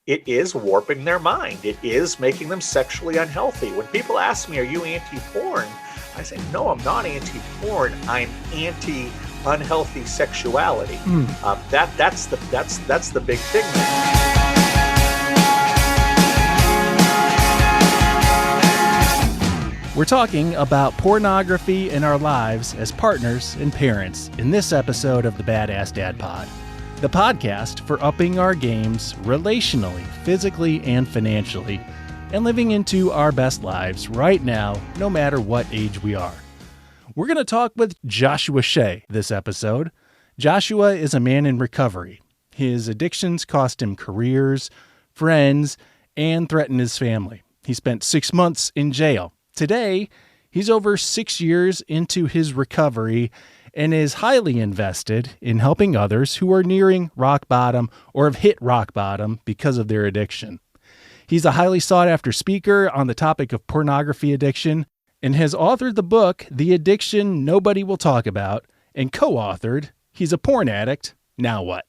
it is warping their mind. It is making them sexually unhealthy. When people ask me, are you anti-porn? I say, no, I'm not anti-porn. I'm anti-unhealthy sexuality. That's the big thing there. We're talking about pornography in our lives as partners and parents in this episode of the Badass Dad Pod, the podcast for upping our games relationally, physically, and financially, and living into our best lives right now, no matter what age we are. We're going to talk with Joshua Shea this episode. Joshua is a man in recovery. His addictions cost him careers, friends, and threatened his family. He spent 6 months in jail. Today, he's over 6 years into his recovery and is highly invested in helping others who are nearing rock bottom or have hit rock bottom because of their addiction. He's a highly sought-after speaker on the topic of pornography addiction and has authored the book, The Addiction Nobody Will Talk About, and co-authored, He's a Porn Addict, Now What?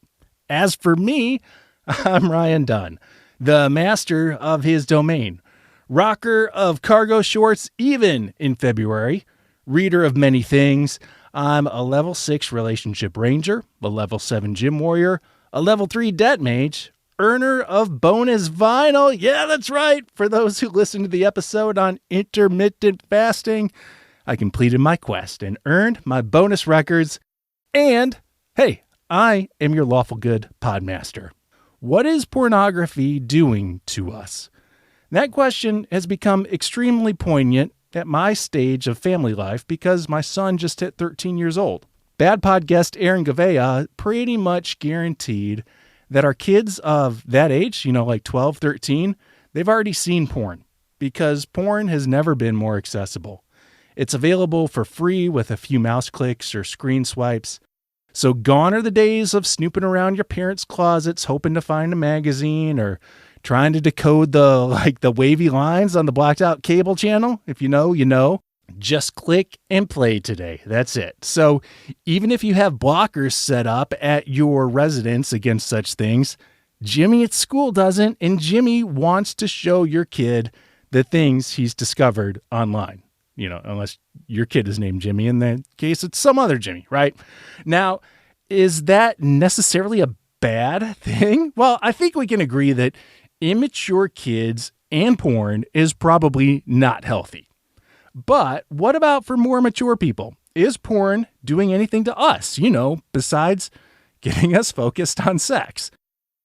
As for me, I'm Ryan Dunn, the master of his domain, rocker of cargo shorts even in February, reader of many things. I'm a level 6 relationship ranger, a level 7 gym warrior, a level 3 debt mage, earner of bonus vinyl. Yeah, that's right. For those who listened to the episode on intermittent fasting, I completed my quest and earned my bonus records. And, hey, I am your lawful good podmaster. What is pornography doing to us? That question has become extremely poignant at my stage of family life because my son just hit 13 years old. Bad Pod guest Aaron Gavea pretty much guaranteed that our kids of that age, like 12, 13, they've already seen porn because porn has never been more accessible. It's available for free with a few mouse clicks or screen swipes. So gone are the days of snooping around your parents' closets hoping to find a magazine or trying to decode the wavy lines on the blacked out cable channel. If you know, you know. Just click and play today. That's it. So even if you have blockers set up at your residence against such things, Jimmy at school doesn't, and Jimmy wants to show your kid the things he's discovered online. Unless your kid is named Jimmy. In that case, it's some other Jimmy, right? Now, is that necessarily a bad thing? Well, I think we can agree that immature kids and porn is probably not healthy. But what about for more mature people? Is porn doing anything to us, besides getting us focused on sex?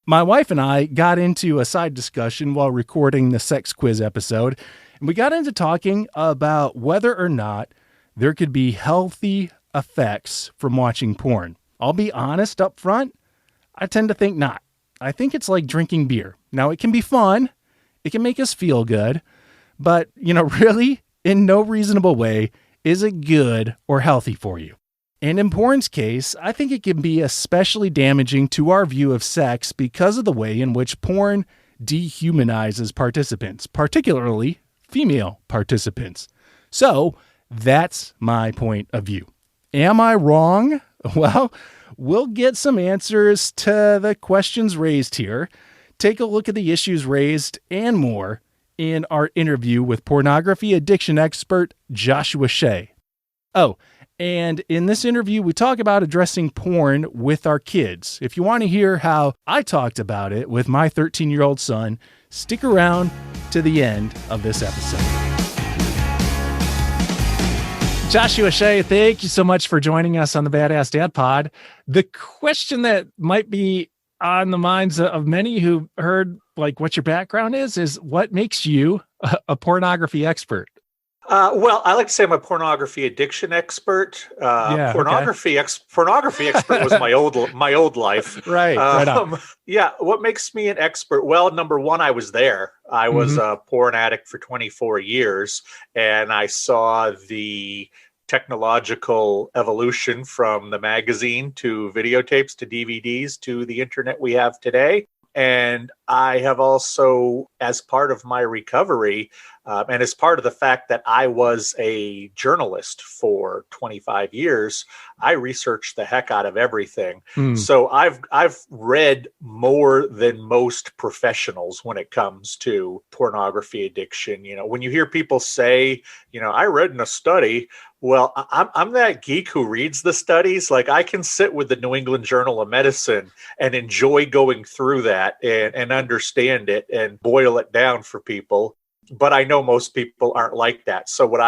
My wife and I got into a side discussion while recording the sex quiz episode, and we got into talking about whether or not there could be healthy effects from watching porn. I'll be honest up front, I tend to think not. I think it's like drinking beer. Now, it can be fun, it can make us feel good, but, really, in no reasonable way is it good or healthy for you. And in porn's case, I think it can be especially damaging to our view of sex because of the way in which porn dehumanizes participants, particularly female participants. So that's my point of view. Am I wrong? Well, we'll get some answers to the questions raised here, take a look at the issues raised, and more in our interview with pornography addiction expert Joshua Shea. Oh, and in this interview, we talk about addressing porn with our kids. If you want to hear how I talked about it with my 13-year-old son, stick around to the end of this episode. Joshua Shea, thank you so much for joining us on the Badass Dad Pod. The question that might be on the minds of many who heard what your background is what makes you a pornography expert? Well, I like to say I'm a pornography addiction expert. Pornography expert was my old life. Right. Right on. Yeah. What makes me an expert? Well, number one, I was there. I was a porn addict for 24 years, and I saw the technological evolution from the magazine to videotapes to DVDs to the internet we have today. And I have also, as part of my recovery, and as part of the fact that I was a journalist for 25 years, I researched the heck out of everything. Mm. So I've read more than most professionals when it comes to pornography addiction. When you hear people say, I read in a study, well, I'm that geek who reads the studies. Like, I can sit with the New England Journal of Medicine and enjoy going through that and understand it and boil it down for people. But I know most people aren't like that. So what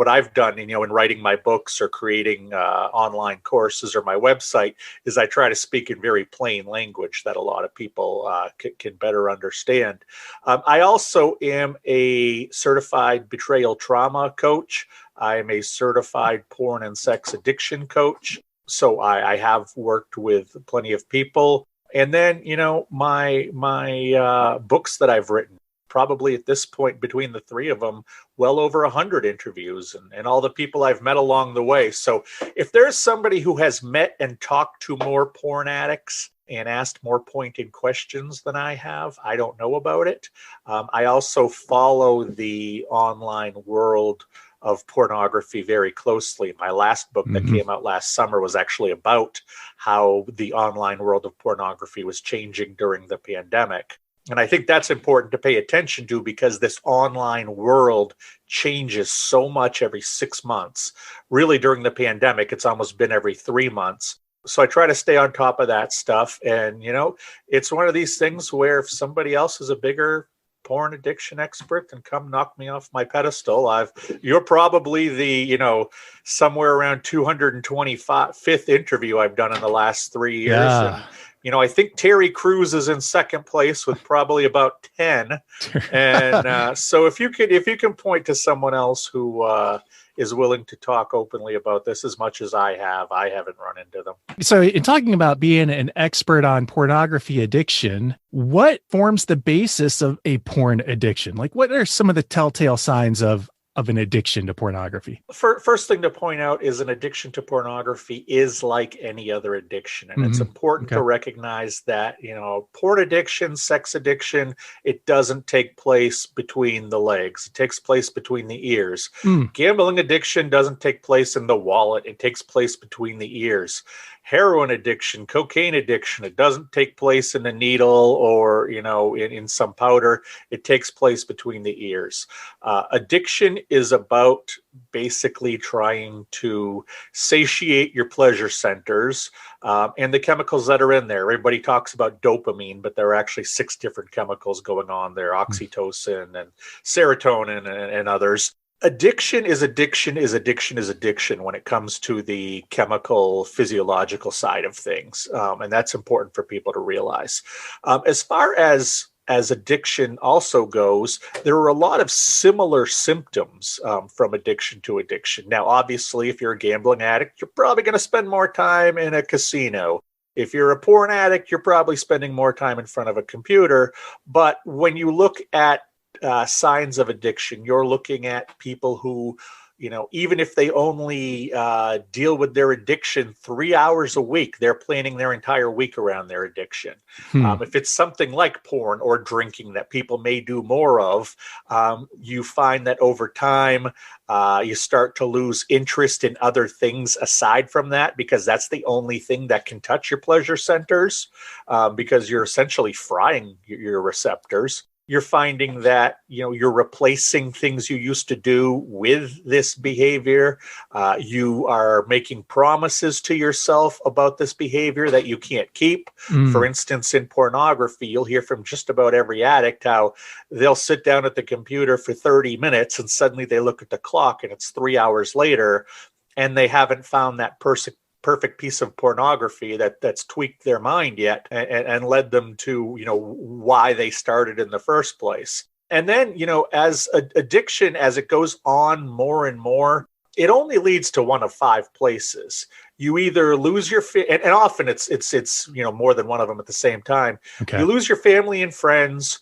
I've done, in writing my books or creating online courses or my website, is I try to speak in very plain language that a lot of people can better understand. I also am a certified betrayal trauma coach. I'm a certified porn and sex addiction coach. So I have worked with plenty of people. And then, my books that I've written, probably at this point, between the three of them, well over 100 interviews and all the people I've met along the way. So if there's somebody who has met and talked to more porn addicts and asked more pointed questions than I have, I don't know about it. I also follow the online world of pornography very closely. My last book that came out last summer was actually about how the online world of pornography was changing during the pandemic. And I think that's important to pay attention to, because this online world changes so much every 6 months. Really, during the pandemic, it's almost been every 3 months. So I try to stay on top of that stuff. And, it's one of these things where if somebody else is a bigger porn addiction expert, then come knock me off my pedestal. You're probably the, somewhere around 225th interview I've done in the last 3 years. Yeah. And, I think Terry Crews is in second place with probably about 10. And so if you can point to someone else who is willing to talk openly about this as much as I haven't run into them. So in talking about being an expert on pornography addiction, what forms the basis of a porn addiction? Like, what are some of the telltale signs of an addiction to pornography? First thing to point out is an addiction to pornography is like any other addiction. And it's important to recognize that, porn addiction, sex addiction, it doesn't take place between the legs. It takes place between the ears. Gambling addiction doesn't take place in the wallet. It takes place between the ears. Heroin addiction, cocaine addiction, it doesn't take place in a needle or, in some powder. It takes place between the ears. Addiction is about basically trying to satiate your pleasure centers and the chemicals that are in there. Everybody talks about dopamine, but there are actually 6 different chemicals going on there: oxytocin and serotonin and others. Addiction is addiction when it comes to the chemical, physiological side of things. And that's important for people to realize. As far as addiction also goes, there are a lot of similar symptoms from addiction to addiction. Now, obviously, if you're a gambling addict, you're probably going to spend more time in a casino. If you're a porn addict, you're probably spending more time in front of a computer. But when you look at signs of addiction, you're looking at people who, even if they only deal with their addiction 3 hours a week, they're planning their entire week around their addiction. If it's something like porn or drinking that people may do more of, you find that over time, you start to lose interest in other things aside from that, because that's the only thing that can touch your pleasure centers, because you're essentially frying your receptors. You're finding that, you're replacing things you used to do with this behavior. You are making promises to yourself about this behavior that you can't keep. For instance, in pornography, you'll hear from just about every addict how they'll sit down at the computer for 30 minutes and suddenly they look at the clock and it's 3 hours later and they haven't found that perfect piece of pornography that's tweaked their mind yet and led them to, why they started in the first place. And then, as addiction, as it goes on more and more, it only leads to one of 5 places. You either lose your and often it's more than one of them at the same time. Okay. You lose your family and friends.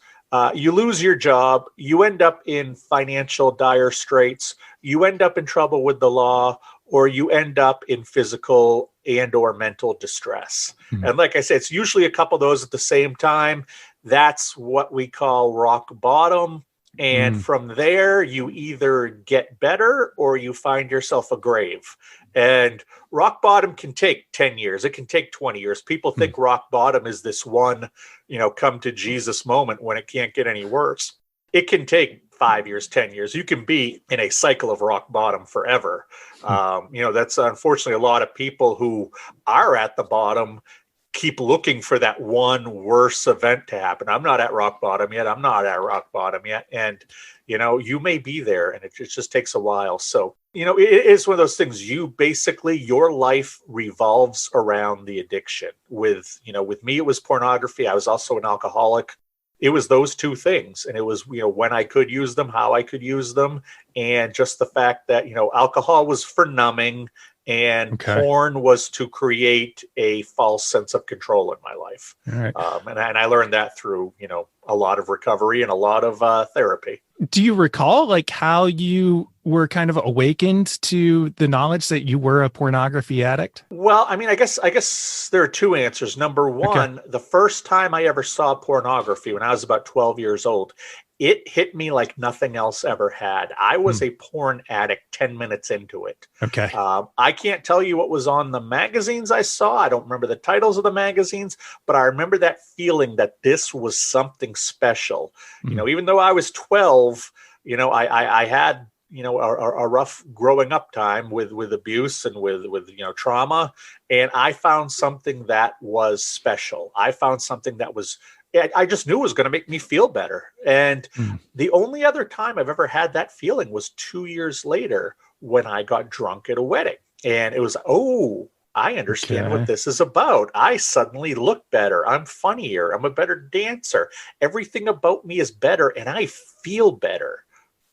You lose your job. You end up in financial dire straits. You end up in trouble with the law, or you end up in physical and or mental distress. And like I said, it's usually a couple of those at the same time. that's what we call rock bottom. And from there, you either get better or you find yourself a grave. And rock bottom can take 10 years. It can take 20 years. People think rock bottom is this one, come to Jesus moment when it can't get any worse. It can take 5 years, 10 years. You can be in a cycle of rock bottom forever. That's unfortunately a lot of people who are at the bottom keep looking for that one worse event to happen. I'm not at rock bottom yet. And, you may be there, and it just takes a while. So, it is one of those things. Your life revolves around the addiction. With me, it was pornography. I was also an alcoholic. It was those two things. And it was, when I could use them, how I could use them. And just the fact that, alcohol was for numbing, and porn was to create a false sense of control in my life. All right. And I learned that through, a lot of recovery and a lot of therapy. Do you recall how you were kind of awakened to the knowledge that you were a pornography addict? Well, I guess there are two answers. Number one, the first time I ever saw pornography when I was about 12 years old, it hit me like nothing else ever had. I was a porn addict 10 minutes into it. Okay. I can't tell you what was on the magazines I saw. I don't remember the titles of the magazines, but I remember that feeling that this was something special. Even though I was 12, I had, a rough growing up time with abuse and with trauma. And I found something that was special. I found something that I just knew it was going to make me feel better. And the only other time I've ever had that feeling was 2 years later when I got drunk at a wedding. And it was, I understand what this is about. I suddenly look better. I'm funnier. I'm a better dancer. Everything about me is better, and I feel better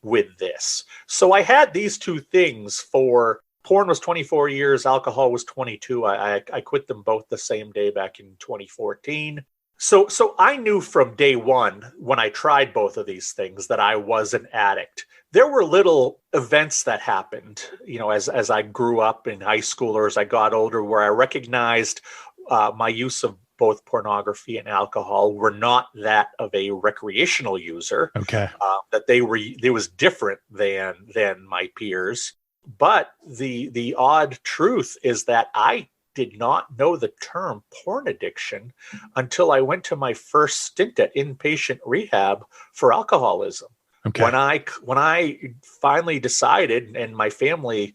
with this. So I had these two things for porn was 24 years. Alcohol was 22. I quit them both the same day back in 2014. So I knew from day one when I tried both of these things that I was an addict. There were little events that happened, as I grew up in high school or as I got older, where I recognized my use of both pornography and alcohol were not that of a recreational user. Okay. That it was different than my peers. But the odd truth is that I did not know the term porn addiction until I went to my first stint at inpatient rehab for alcoholism. Okay. When I finally decided, and my family,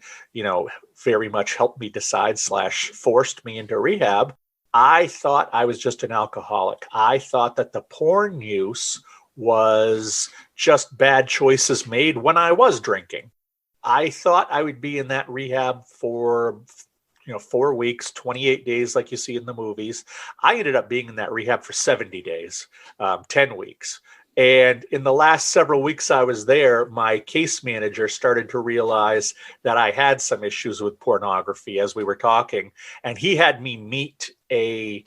very much helped me decide / forced me into rehab, I thought I was just an alcoholic. I thought that the porn use was just bad choices made when I was drinking. I thought I would be in that rehab for 4 weeks, 28 days, like you see in the movies. I ended up being in that rehab for 70 days, 10 weeks. And in the last several weeks I was there, my case manager started to realize that I had some issues with pornography as we were talking. And he had me meet a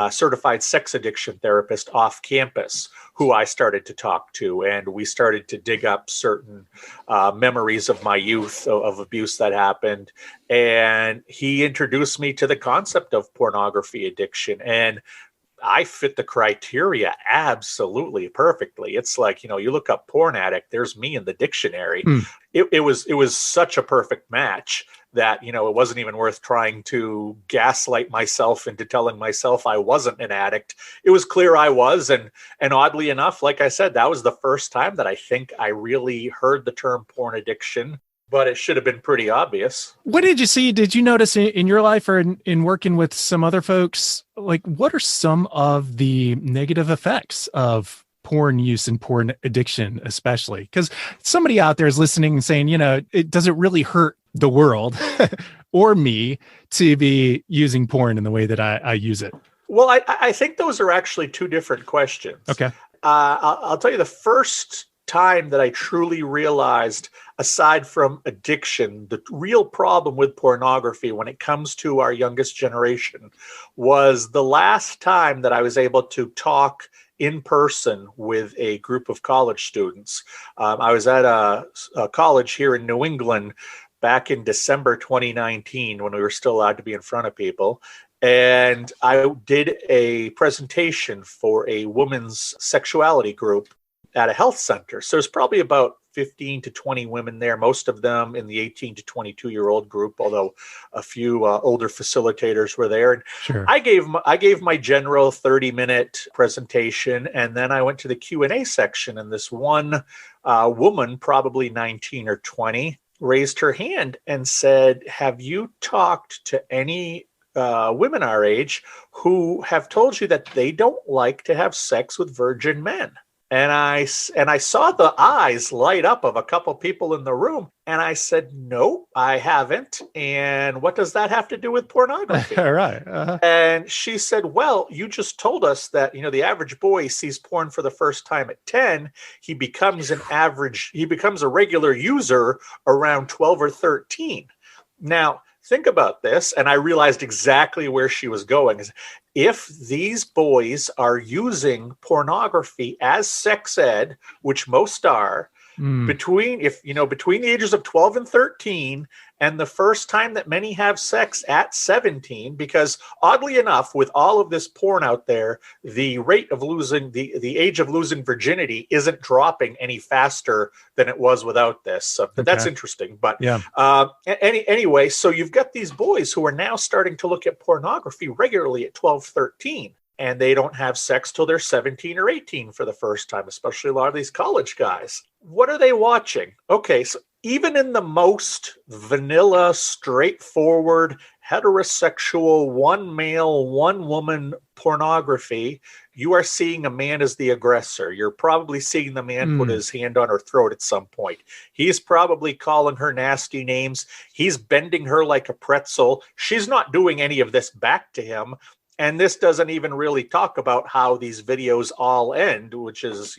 certified sex addiction therapist off campus who I started to talk to. And we started to dig up certain memories of my youth, of abuse that happened. And he introduced me to the concept of pornography addiction. And I fit the criteria absolutely perfectly. It's like, you look up porn addict, there's me in the dictionary. It was such a perfect match that, it wasn't even worth trying to gaslight myself into telling myself I wasn't an addict. It was clear I was. And oddly enough, like I said, that was the first time that I think I really heard the term porn addiction. But it should have been pretty obvious. What did you see? Did you notice in your life or in working with some other folks, what are some of the negative effects of porn use and porn addiction, especially? Because somebody out there is listening and saying, it doesn't really hurt the world or me to be using porn in the way that I use it. Well, I think those are actually two different questions. Okay. I'll tell you the first time that I truly realized, aside from addiction, the real problem with pornography when it comes to our youngest generation was the last time that I was able to talk in person with a group of college students. I was at a college here in New England back in December 2019 when we were still allowed to be in front of people. And I did a presentation for a women's sexuality group at a health center. So there's probably about 15 to 20 women there, most of them in the 18 to 22-year-old group, although a few older facilitators were there. And Sure. I gave my general 30-minute presentation, and then I went to the Q&A section, and this one woman, probably 19 or 20, raised her hand and said, "Have you talked to any women our age who have told you that they don't like to have sex with virgin men?" And I saw the eyes light up of a couple people in the room. And I said, "No, I haven't. And what does that have to do with pornography?" All right. Uh-huh. And she said, "Well, you just told us that, the average boy sees porn for the first time at 10. He becomes a regular user around 12 or 13. Now, think about this." And I realized exactly where she was going. If these boys are using pornography as sex ed, which most are, between the ages of 12 and 13, and the first time that many have sex at 17, because oddly enough, with all of this porn out there, the rate of losing the age of losing virginity isn't dropping any faster than it was without this. So that's interesting. But yeah. Anyway, so you've got these boys who are now starting to look at pornography regularly at 12, 13. And they don't have sex till they're 17 or 18 for the first time, especially a lot of these college guys. What are they watching? Okay, so even in the most vanilla, straightforward, heterosexual, one male, one woman pornography, you are seeing a man as the aggressor. You're probably seeing the man put his hand on her throat at some point. He's probably calling her nasty names. He's bending her like a pretzel. She's not doing any of this back to him. And this doesn't even really talk about how these videos all end, which is,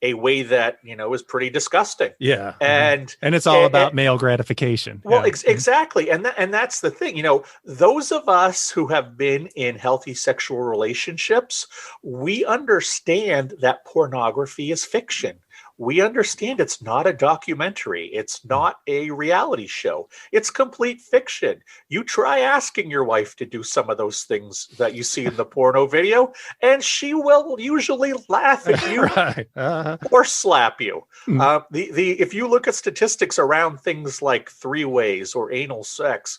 a way that, is pretty disgusting. Yeah. And it's all about male gratification. Well, exactly. And that's the thing, those of us who have been in healthy sexual relationships, we understand that pornography is fiction. We understand it's not a documentary. It's not a reality show. It's complete fiction. You try asking your wife to do some of those things that you see in the porno video, and she will usually laugh at you right. or slap you. If you look at statistics around things like three-ways or anal sex,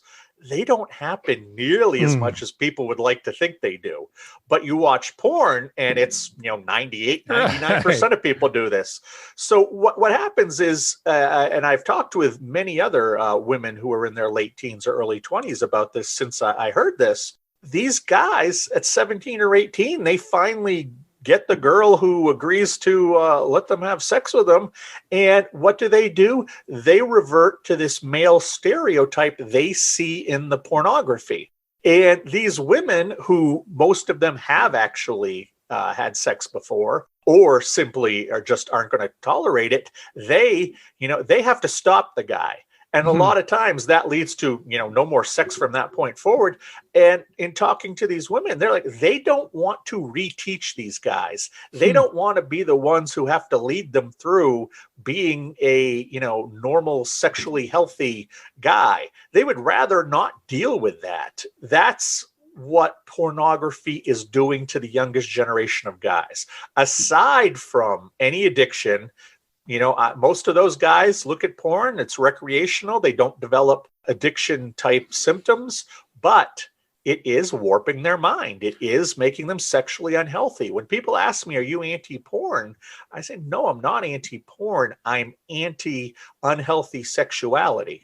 they don't happen nearly as much as people would like to think they do. But you watch porn and it's, 98, 99% of people do this. So what happens is, and I've talked with many other women who are in their late teens or early 20s about this since I heard this, these guys at 17 or 18, they finally get the girl who agrees to let them have sex with them. And what do? They revert to this male stereotype they see in the pornography. And these women, who most of them have actually had sex before, or simply aren't going to tolerate it, they have to stop the guy. And a lot of times that leads to, no more sex from that point forward. And in talking to these women, they're like, they don't want to reteach these guys. They don't want to be the ones who have to lead them through being a, normal, sexually healthy guy. They would rather not deal with that. That's what pornography is doing to the youngest generation of guys. Aside from any addiction, most of those guys look at porn. It's recreational. They don't develop addiction type symptoms, but it is warping their mind. It is making them sexually unhealthy. When people ask me, "Are you anti-porn?" I say, "No, I'm not anti-porn. I'm anti-unhealthy sexuality."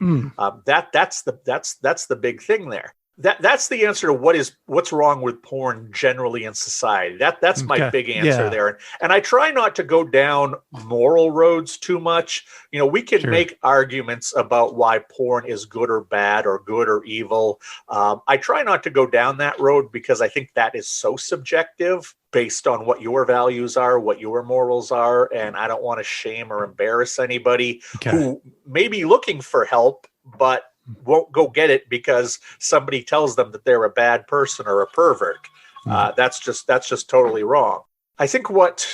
That's the big thing there. That's the answer to what's wrong with porn generally in society. That's my big answer there. And I try not to go down moral roads too much. We can make arguments about why porn is good or bad or good or evil. I try not to go down that road because I think that is so subjective based on what your values are, what your morals are. And I don't want to shame or embarrass anybody who may be looking for help, but won't go get it because somebody tells them that they're a bad person or a pervert. That's just totally wrong. I think what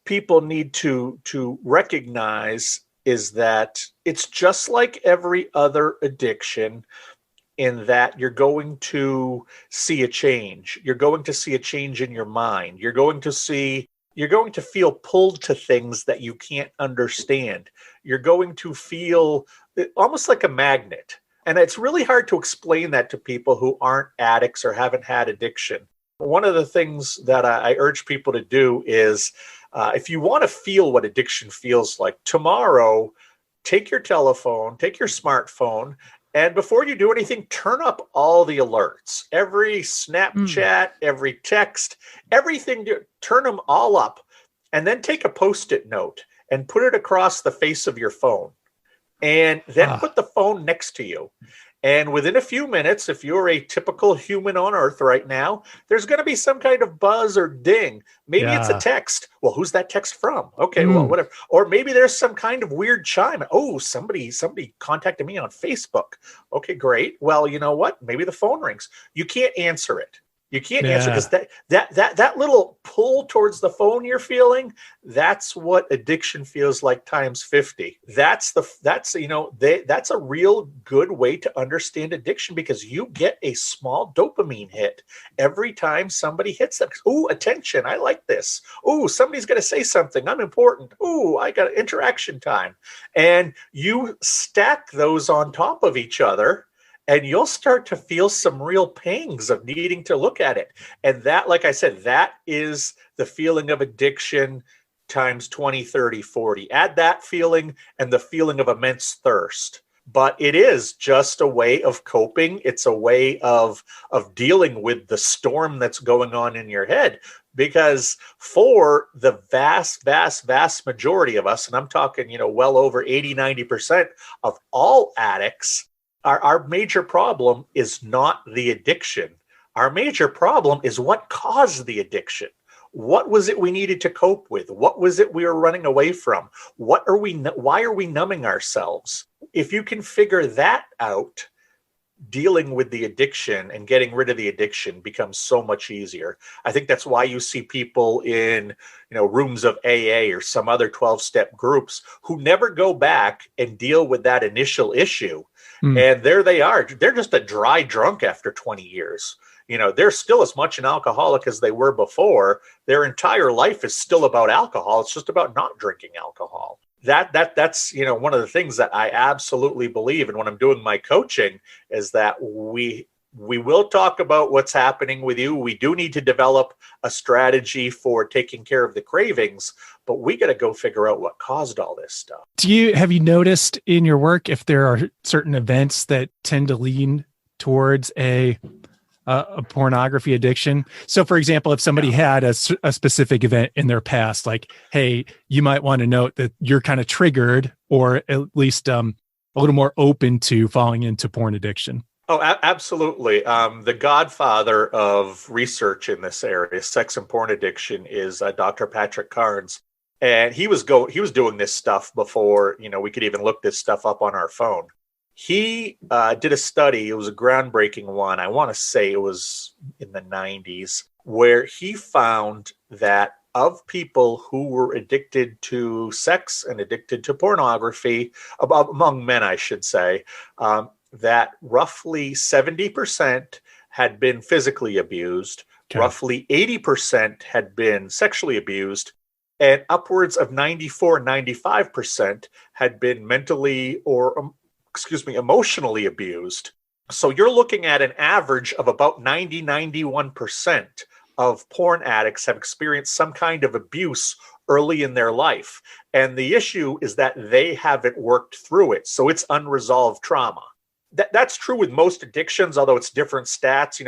people need to recognize is that it's just like every other addiction. in that you're going to see a change. You're going to see a change in your mind. You're going to feel pulled to things that you can't understand. You're going to feel almost like a magnet. And it's really hard to explain that to people who aren't addicts or haven't had addiction. One of the things that I urge people to do is if you want to feel what addiction feels like, tomorrow, take your telephone, take your smartphone, and before you do anything, turn up all the alerts. Every Snapchat, every text, everything, turn them all up. And then take a Post-it note and put it across the face of your phone. And then put the phone next to you. And within a few minutes, if you're a typical human on Earth right now, there's going to be some kind of buzz or ding. Maybe it's a text. Well, who's that text from? Okay, well, whatever. Or maybe there's some kind of weird chime. Oh, somebody contacted me on Facebook. Okay, great. Well, you know what? Maybe the phone rings. You can't answer it. You can't answer because that little pull towards the phone you're feeling, that's what addiction feels like times 50. That's a real good way to understand addiction because you get a small dopamine hit every time somebody hits them. Ooh, attention, I like this. Ooh, somebody's going to say something. I'm important. Ooh, I got interaction time. And you stack those on top of each other. And you'll start to feel some real pangs of needing to look at it. And that, like I said, that is the feeling of addiction times 20, 30, 40. Add that feeling and the feeling of immense thirst. But it is just a way of coping. It's a way of dealing with the storm that's going on in your head. Because for the vast, vast, vast majority of us, and I'm talking, well over 80, 90% of all addicts, our major problem is not the addiction. Our major problem is what caused the addiction. What was it we needed to cope with? What was it we were running away from? Why are we numbing ourselves? If you can figure that out, dealing with the addiction and getting rid of the addiction becomes so much easier. I think that's why you see people in, rooms of AA or some other 12-step groups who never go back and deal with that initial issue. And there they are. They're just a dry drunk after 20 years. They're still as much an alcoholic as they were before. Their entire life is still about alcohol. It's just about not drinking alcohol. That's one of the things that I absolutely believe. And when I'm doing my coaching is that we will talk about what's happening with you. We do need to develop a strategy for taking care of the cravings, but we got to go figure out what caused all this stuff. Have you noticed in your work if there are certain events that tend to lean towards a pornography addiction? So for example, if somebody had a specific event in their past, like, hey, you might want to note that you're kind of triggered or at least a little more open to falling into porn addiction. Oh, absolutely. The godfather of research in this area, sex and porn addiction, is Dr. Patrick Carnes. And he was doing this stuff before, we could even look this stuff up on our phone. He did a study. It was a groundbreaking one. I want to say it was in the 90s, where he found that of people who were addicted to sex and addicted to pornography, among men, I should say, that roughly 70% had been physically abused, roughly 80% had been sexually abused, and upwards of 94, 95% had been mentally or emotionally abused. So you're looking at an average of about 90, 91% of porn addicts have experienced some kind of abuse early in their life. And the issue is that they haven't worked through it. So it's unresolved trauma. That's true with most addictions, although it's different stats.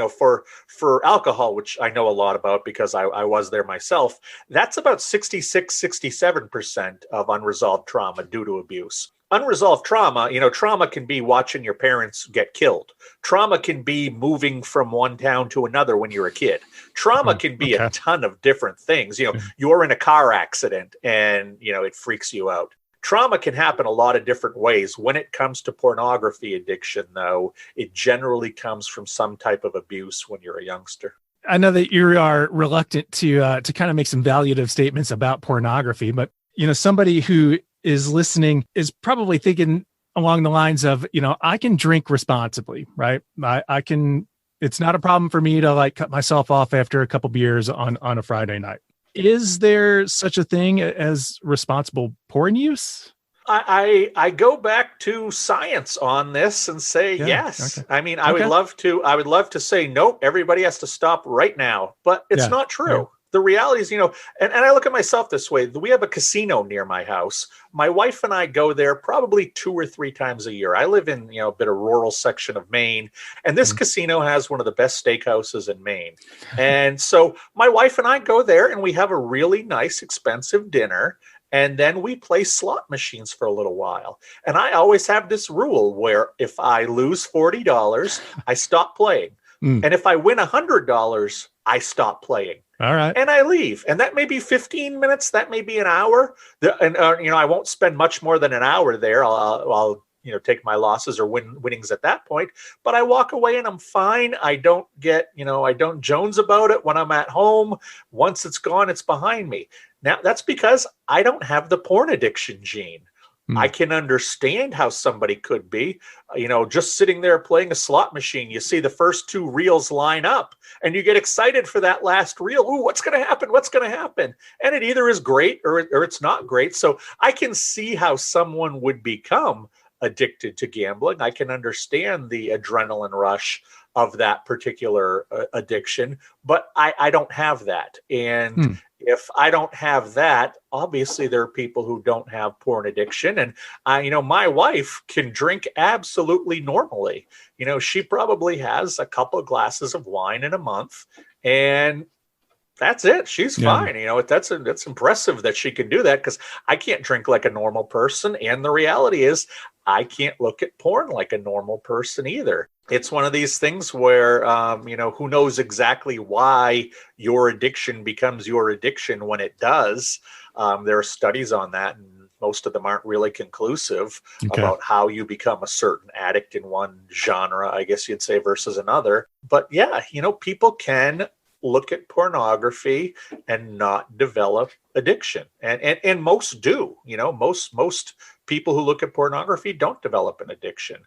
For alcohol, which I know a lot about because I was there myself, that's about 66, 67% of unresolved trauma due to abuse. Unresolved trauma, trauma can be watching your parents get killed. Trauma can be moving from one town to another when you're a kid. Trauma can be a ton of different things. You're in a car accident and, it freaks you out. Trauma can happen a lot of different ways. When it comes to pornography addiction, though, it generally comes from some type of abuse when you're a youngster. I know that you are reluctant to kind of make some validative statements about pornography, but somebody who is listening is probably thinking along the lines of, I can drink responsibly, right? I can, it's not a problem for me to like cut myself off after a couple beers on a Friday night. Is there such a thing as responsible porn use? I go back to science on this and say yes. Okay. I mean, I would love to say nope, everybody has to stop right now, but it's not true. Yeah. The reality is, and I look at myself this way. We have a casino near my house. My wife and I go there probably 2 or 3 times a year. I live in, a bit of rural section of Maine, and this casino has one of the best steakhouses in Maine. And so my wife and I go there and we have a really nice, expensive dinner. And then we play slot machines for a little while. And I always have this rule where if I lose $40, I stop playing. And if I win $100, I stop playing. All right. And I leave. And that may be 15 minutes. That may be an hour. And I won't spend much more than an hour there. I'll take my losses or winnings at that point. But I walk away and I'm fine. I don't get, I don't Jones about it when I'm at home. Once it's gone, it's behind me. Now, that's because I don't have the porn addiction gene. I can understand how somebody could be, just sitting there playing a slot machine. You see the first 2 reels line up and you get excited for that last reel. Ooh, what's going to happen? What's going to happen? And it either is great or it's not great. So I can see how someone would become addicted to gambling. I can understand the adrenaline rush of that particular addiction, but I don't have that. And if I don't have that, obviously there are people who don't have porn addiction. And my wife can drink absolutely normally. She probably has a couple of glasses of wine in a month, and that's it. She's fine. That's impressive that she can do that, because I can't drink like a normal person. And the reality is I can't look at porn like a normal person either. It's one of these things where, who knows exactly why your addiction becomes your addiction when it does. There are studies on that, and most of them aren't really conclusive about how you become a certain addict in one genre, I guess you'd say, versus another. But yeah, people can look at pornography and not develop addiction. And most do, most people who look at pornography don't develop an addiction.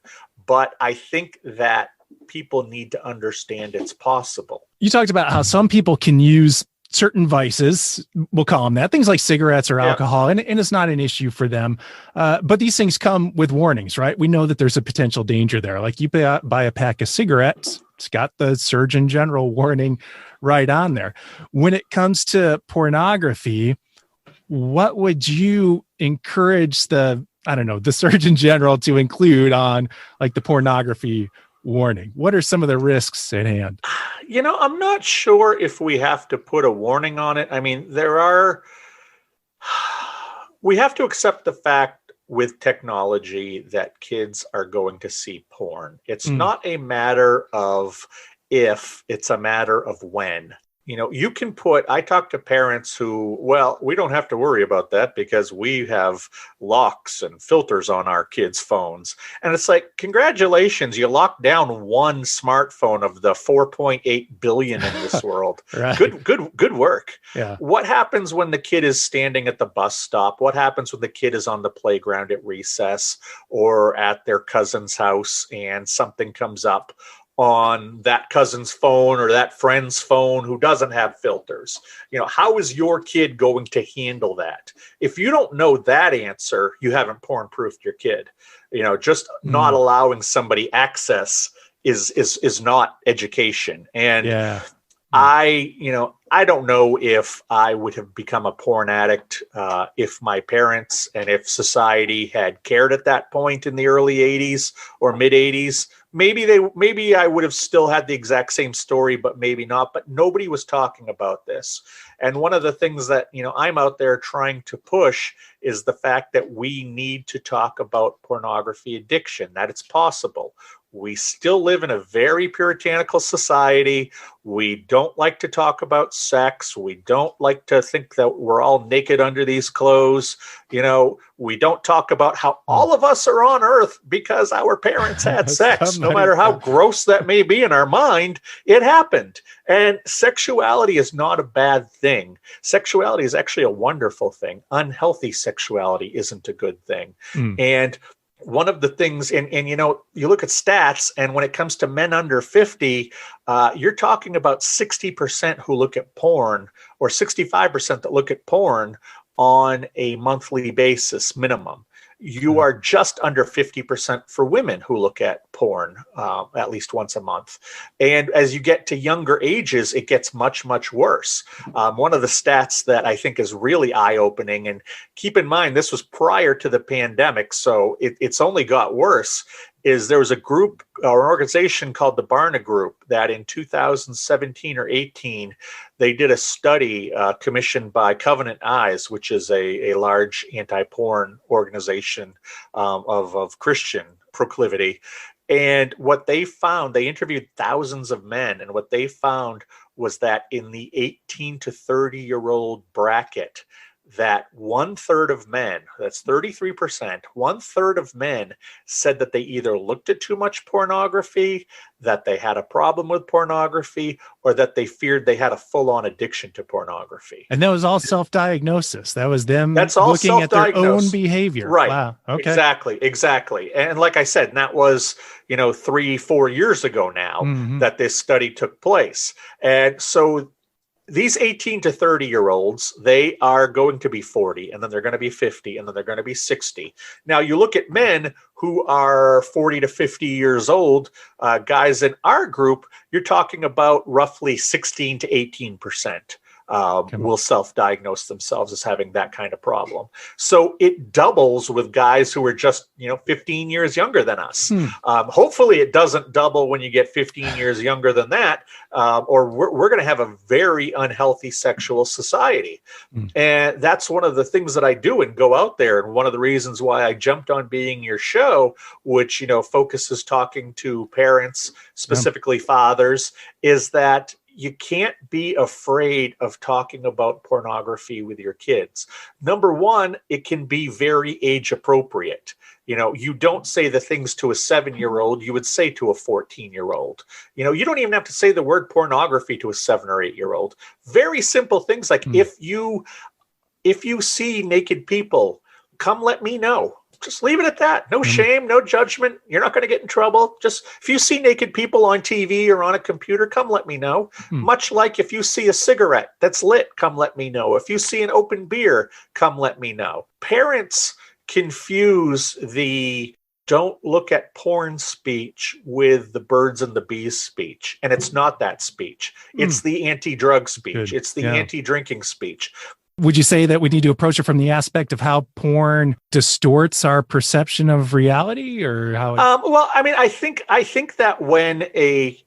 But I think that people need to understand it's possible. You talked about how some people can use certain vices, we'll call them that, things like cigarettes or alcohol, and it's not an issue for them. But these things come with warnings, right? We know that there's a potential danger there. Like you buy a pack of cigarettes, it's got the Surgeon General warning right on there. When it comes to pornography, what would you encourage the Surgeon General to include on like the pornography warning? What are some of the risks at hand? I'm not sure if we have to put a warning on it. I mean, we have to accept the fact with technology that kids are going to see porn. It's not a matter of if, it's a matter of when. You can I talk to parents who, we don't have to worry about that because we have locks and filters on our kids' phones. And it's like, congratulations, you locked down one smartphone of the 4.8 billion in this world. Right. Good work. Yeah. What happens when the kid is standing at the bus stop? What happens when the kid is on the playground at recess or at their cousin's house and something comes up on that cousin's phone or that friend's phone who doesn't have filters? How is your kid going to handle that? If you don't know that answer, you haven't porn-proofed your kid. Just not allowing somebody access is not education. And I don't know if I would have become a porn addict if my parents and if society had cared at that point in the early 80s or mid 80s. Maybe I would have still had the exact same story, but maybe not. But nobody was talking about this. And one of the things that, I'm out there trying to push is the fact that we need to talk about pornography addiction, that it's possible. We still live in a very puritanical society. We don't like to talk about sex. We don't like to think that we're all naked under these clothes. We don't talk about how all of us are on earth because our parents had sex. No matter how gross that may be in our mind, it happened. And sexuality is not a bad thing. Sexuality is actually a wonderful thing. Unhealthy sexuality isn't a good thing. And one of the things, and you look at stats, and when it comes to men under 50, you're talking about 60% who look at porn, or 65% that look at porn on a monthly basis minimum. You are just under 50% for women who look at porn at least once a month. And as you get to younger ages, it gets much, much worse. One of the stats that I think is really eye-opening, and keep in mind, this was prior to the pandemic, so it's only got worse, is there was a group or an organization called the Barna Group that in 2017 or 18, they did a study commissioned by Covenant Eyes, which is a large anti-porn organization of Christian proclivity. And what they found, they interviewed thousands of men, and what they found was that in the 18 to 30-year-old bracket, that 1/3 of men, that's 33%, 1/3 of men said that they either looked at too much pornography, that they had a problem with pornography, or that they feared they had a full-on addiction to pornography. And that was all self-diagnosis. That was them That's all looking at their own behavior. Right. Wow. Okay. Exactly. And like I said, that was, 3-4 years ago now that this study took place. And so these 18 to 30-year-olds, they are going to be 40, and then they're going to be 50, and then they're going to be 60. Now, you look at men who are 40 to 50 years old, guys in our group, you're talking about roughly 16 to 18%. Will self-diagnose themselves as having that kind of problem. So it doubles with guys who are just, 15 years younger than us. Hopefully it doesn't double when you get 15 years younger than that, or we're going to have a very unhealthy sexual society. And that's one of the things that I do and go out there. And one of the reasons why I jumped on being your show, which, focuses talking to parents, specifically fathers, is that you can't be afraid of talking about pornography with your kids. Number one, it can be very age appropriate. You don't say the things to a 7-year-old you would say to a 14-year-old. You don't even have to say the word pornography to a 7 or 8-year-old. Very simple things like if you see naked people, come let me know. Just leave it at that. No shame, no judgment. You're not going to get in trouble. Just if you see naked people on TV or on a computer, come let me know. Much like if you see a cigarette that's lit, come let me know. If you see an open beer, come let me know. Parents confuse the don't look at porn speech with the birds and the bees speech. And it's not that speech. It's the anti-drug speech. Good. It's the anti-drinking speech. Would you say that we need to approach it from the aspect of how porn distorts our perception of reality, or how? Well, I mean, I think that when a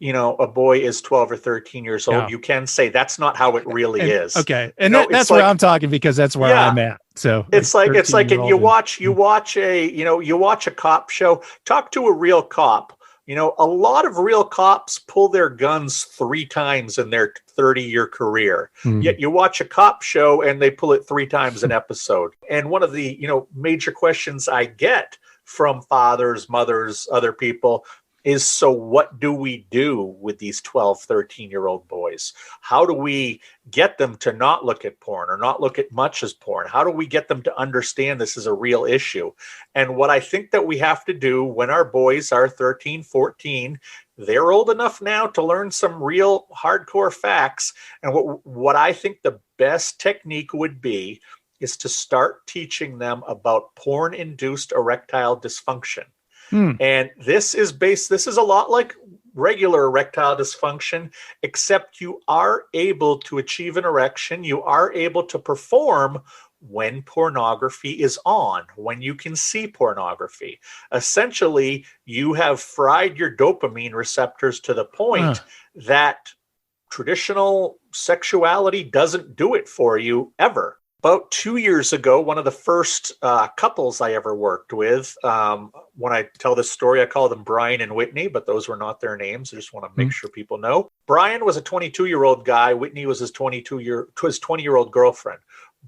boy is 12 or 13 years old, you can say that's not how it really is. Okay, and that's where I'm talking, because that's where I'm at. So it's like, and you watch a cop show. Talk to a real cop. A lot of real cops pull their guns 3 times in their 30-year career. Yet you watch a cop show and they pull it 3 times an episode. And one of the, major questions I get from fathers, mothers, other people is, so what do we do with these 12, 13-year-old boys? How do we get them to not look at porn or not look at much as porn? How do we get them to understand this is a real issue? And what I think that we have to do when our boys are 13, 14, they're old enough now to learn some real hardcore facts. And what I think the best technique would be is to start teaching them about porn-induced erectile dysfunction. And this is a lot like regular erectile dysfunction, except you are able to achieve an erection. You are able to perform when pornography is on, when you can see pornography. Essentially, you have fried your dopamine receptors to the point that traditional sexuality doesn't do it for you ever. About 2 years ago, one of the first couples I ever worked with, when I tell this story, I call them Brian and Whitney, but those were not their names. I just want to make sure people know. Brian was a 22-year-old guy. Whitney was his 20-year-old girlfriend.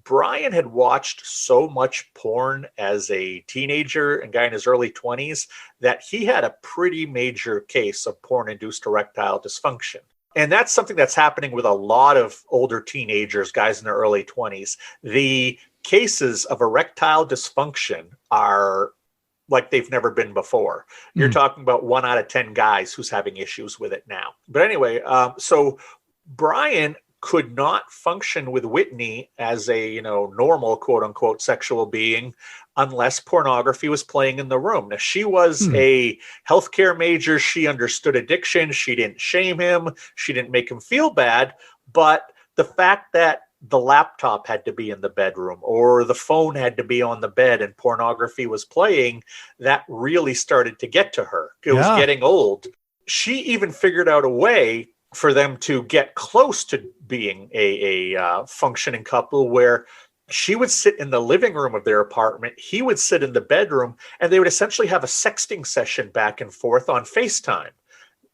Brian had watched so much porn as a teenager and guy in his early 20s that he had a pretty major case of porn-induced erectile dysfunction. And that's something that's happening with a lot of older teenagers, guys in their early 20s. The cases of erectile dysfunction are like they've never been before. You're talking about 1 out of 10 guys who's having issues with it now. But anyway, so Brian could not function with Whitney as a, normal quote unquote sexual being unless pornography was playing in the room. Now, she was a healthcare major. She understood addiction. She didn't shame him. She didn't make him feel bad. But the fact that the laptop had to be in the bedroom or the phone had to be on the bed and pornography was playing, that really started to get to her. It was getting old. She even figured out a way for them to get close to being a functioning couple, where she would sit in the living room of their apartment, he would sit in the bedroom, and they would essentially have a sexting session back and forth on FaceTime.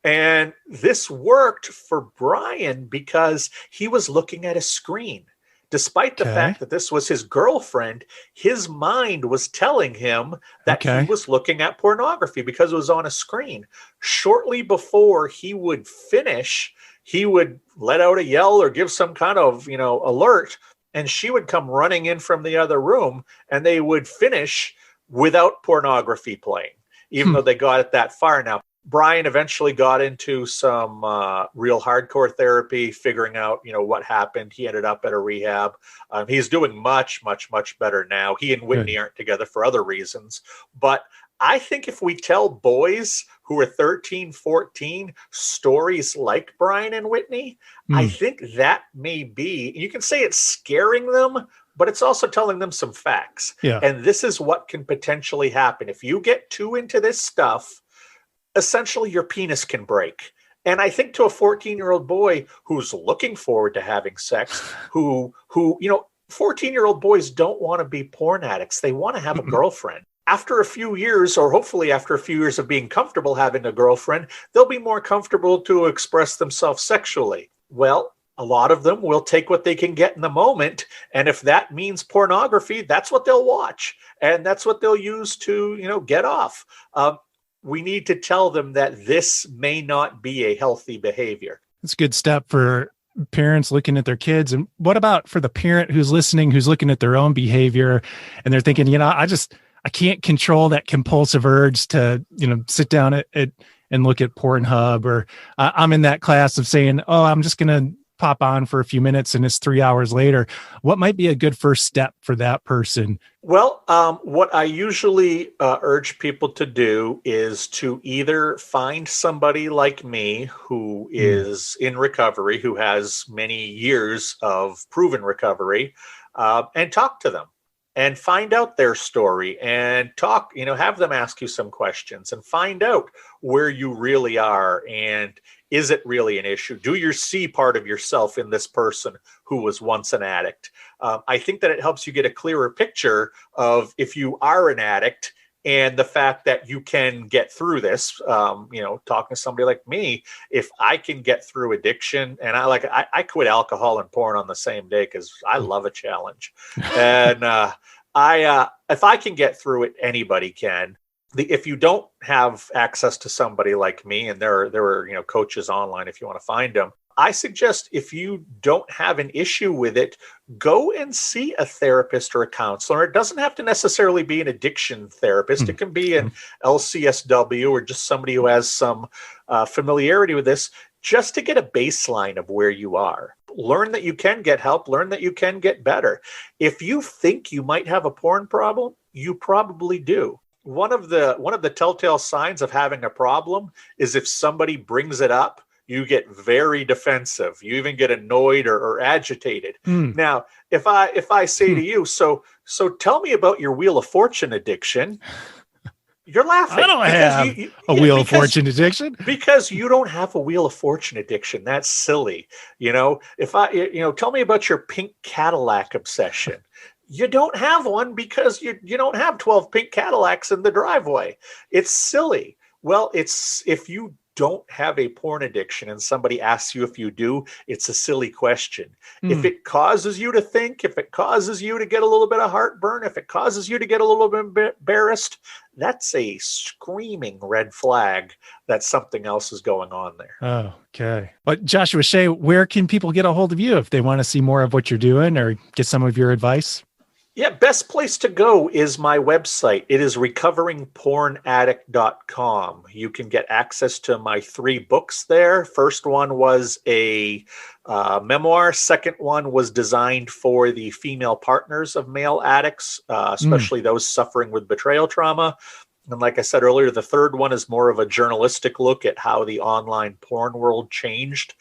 And this worked for Brian because he was looking at a screen. Despite the fact that this was his girlfriend, his mind was telling him that he was looking at pornography because it was on a screen. Shortly before he would finish, he would let out a yell or give some kind of, alert, and she would come running in from the other room, and they would finish without pornography playing, even though they got it that far. Now, Brian eventually got into some real hardcore therapy, figuring out, what happened. He ended up at a rehab. He's doing much, much, much better now. He and Whitney aren't together for other reasons. But I think if we tell boys who are 13, 14 stories like Brian and Whitney, I think that may be, you can say it's scaring them, but it's also telling them some facts. Yeah. And this is what can potentially happen. If you get too into this stuff, essentially your penis can break. And I think to a 14-year-old boy who's looking forward to having sex, who 14-year-old boys don't want to be porn addicts. They want to have a girlfriend. After a few years, or hopefully after a few years of being comfortable having a girlfriend, they'll be more comfortable to express themselves sexually. Well, a lot of them will take what they can get in the moment. And if that means pornography, that's what they'll watch. And that's what they'll use to, get off. We need to tell them that this may not be a healthy behavior. It's a good step for parents looking at their kids. And what about for the parent who's listening, who's looking at their own behavior and they're thinking, I can't control that compulsive urge to, sit down and look at Pornhub, or I'm in that class of saying, I'm just going to pop on for a few minutes and it's 3 hours later. What might be a good first step for that person? Well, what I usually urge people to do is to either find somebody like me who is in recovery, who has many years of proven recovery, and talk to them and find out their story and talk, have them ask you some questions and find out where you really are. And is it really an issue? Do you see part of yourself in this person who was once an addict? I think that it helps you get a clearer picture of if you are an addict and the fact that you can get through this. Talking to somebody like me, if I can get through addiction, and I quit alcohol and porn on the same day because I love a challenge. And if I can get through it, anybody can. If you don't have access to somebody like me, and there are coaches online if you want to find them, I suggest if you don't have an issue with it, go and see a therapist or a counselor. It doesn't have to necessarily be an addiction therapist. It can be an LCSW or just somebody who has some familiarity with this, just to get a baseline of where you are. Learn that you can get help. Learn that you can get better. If you think you might have a porn problem, you probably do. One of the telltale signs of having a problem is if somebody brings it up, you get very defensive. You even get annoyed or agitated. Now, if I say to you, so tell me about your Wheel of Fortune addiction, you're laughing. I don't have a Wheel of Fortune addiction. Because you don't have a Wheel of Fortune addiction. That's silly. If tell me about your pink Cadillac obsession. You don't have one because you don't have 12 pink Cadillacs in the driveway. It's silly. Well, it's if you don't have a porn addiction and somebody asks you if you do, it's a silly question. If it causes you to think, if it causes you to get a little bit of heartburn, if it causes you to get a little bit embarrassed, that's a screaming red flag that something else is going on there. Oh, okay. But Joshua Shea, where can people get a hold of you if they want to see more of what you're doing or get some of your advice? Yeah, best place to go is my website. It is recoveringpornaddict.com. You can get access to my 3 books there. First one was a memoir. Second one was designed for the female partners of male addicts, especially those suffering with betrayal trauma. And like I said earlier, the third one is more of a journalistic look at how the online porn world changed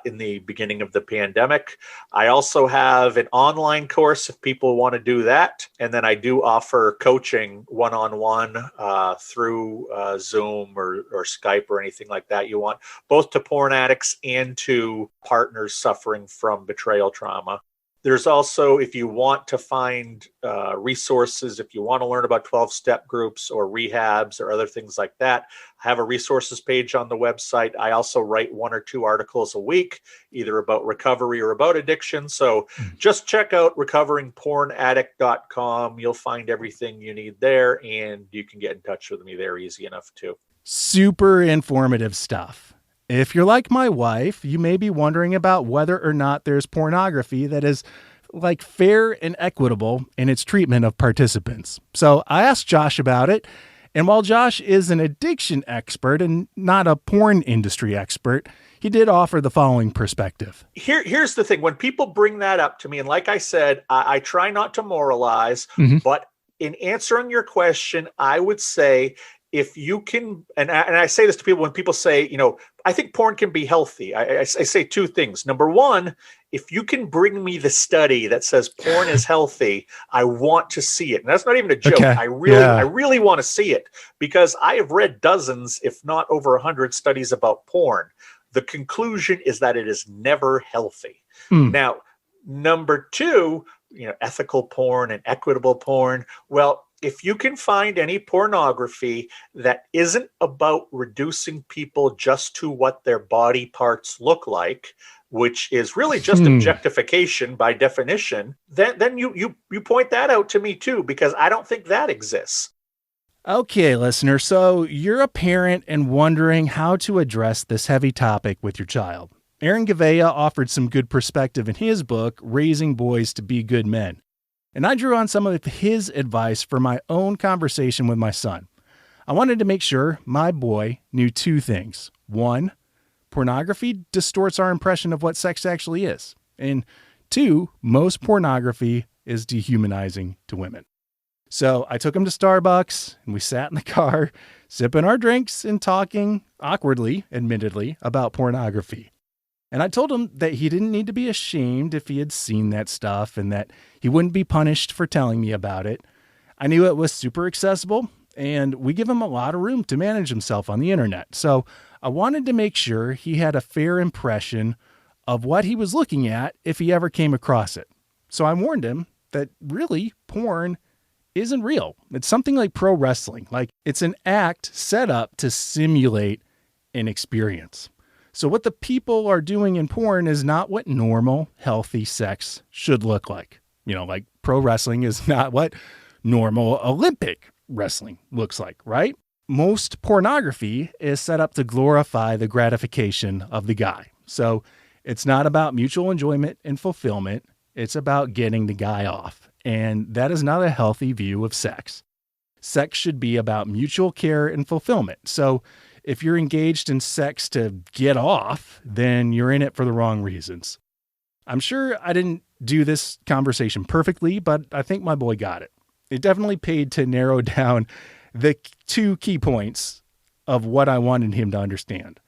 in the beginning of the pandemic. I also have an online course if people want to do that. And then I do offer coaching one-on-one through Zoom or Skype or anything like that you want, both to porn addicts and to partners suffering from betrayal trauma. There's also, if you want to find resources, if you want to learn about 12-step groups or rehabs or other things like that, I have a resources page on the website. I also write 1 or 2 articles a week, either about recovery or about addiction. So just check out recoveringpornaddict.com. You'll find everything you need there, and you can get in touch with me there easy enough too. Super informative stuff. If you're like my wife, you may be wondering about whether or not there's pornography that is like fair and equitable in its treatment of participants. So I asked Josh about it. And while Josh is an addiction expert and not a porn industry expert, he did offer the following perspective. Here's the thing. When people bring that up to me, and like I said, I try not to moralize, but in answering your question, I would say, if you can, and I say this to people when people say, I think porn can be healthy. I say 2 things. Number one, if you can bring me the study that says porn is healthy, I want to see it. And that's not even a joke. Okay. I really want to see it, because I have read dozens, if not over 100 studies about porn. The conclusion is that it is never healthy. Now, number 2, ethical porn and equitable porn. Well, if you can find any pornography that isn't about reducing people just to what their body parts look like, which is really just objectification by definition, then you point that out to me too, because I don't think that exists. Okay, listener. So you're a parent and wondering how to address this heavy topic with your child. Aaron Gavea offered some good perspective in his book, Raising Boys to Be Good Men. And I drew on some of his advice for my own conversation with my son. I wanted to make sure my boy knew 2 things. 1, pornography distorts our impression of what sex actually is. And 2, most pornography is dehumanizing to women. So I took him to Starbucks and we sat in the car, sipping our drinks and talking, awkwardly, admittedly, about pornography. And I told him that he didn't need to be ashamed if he had seen that stuff and that he wouldn't be punished for telling me about it. I knew it was super accessible, and we give him a lot of room to manage himself on the internet. So I wanted to make sure he had a fair impression of what he was looking at if he ever came across it. So I warned him that really porn isn't real. It's something like pro wrestling. Like, it's an act set up to simulate an experience. So what the people are doing in porn is not what normal, healthy sex should look like. Like pro wrestling is not what normal Olympic wrestling looks like, right? Most pornography is set up to glorify the gratification of the guy. So it's not about mutual enjoyment and fulfillment. It's about getting the guy off. And that is not a healthy view of sex. Sex should be about mutual care and fulfillment. So if you're engaged in sex to get off, then you're in it for the wrong reasons. I'm sure I didn't do this conversation perfectly, but I think my boy got it. It definitely paid to narrow down the 2 key points of what I wanted him to understand.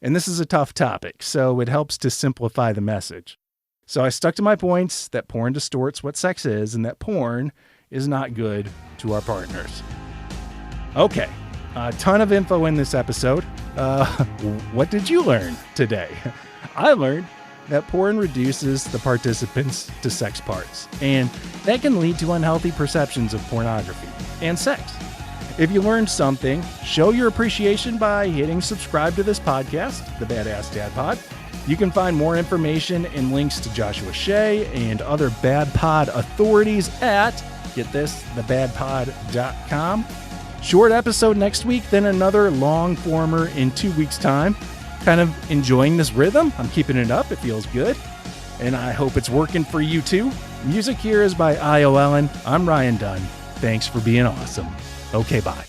And this is a tough topic, so it helps to simplify the message. So I stuck to my points that porn distorts what sex is and that porn is not good to our partners. Okay. A ton of info in this episode. What did you learn today? I learned that porn reduces the participants to sex parts, and that can lead to unhealthy perceptions of pornography and sex. If you learned something, show your appreciation by hitting subscribe to this podcast, The Badass Dad Pod. You can find more information and links to Joshua Shea and other Bad Pod authorities at, get this, thebadpod.com. Short episode next week, then another long former in 2 weeks' time. Kind of enjoying this rhythm. I'm keeping it up. It feels good. And I hope it's working for you too. Music here is by I.O. Ellen. I'm Ryan Dunn. Thanks for being awesome. Okay, bye.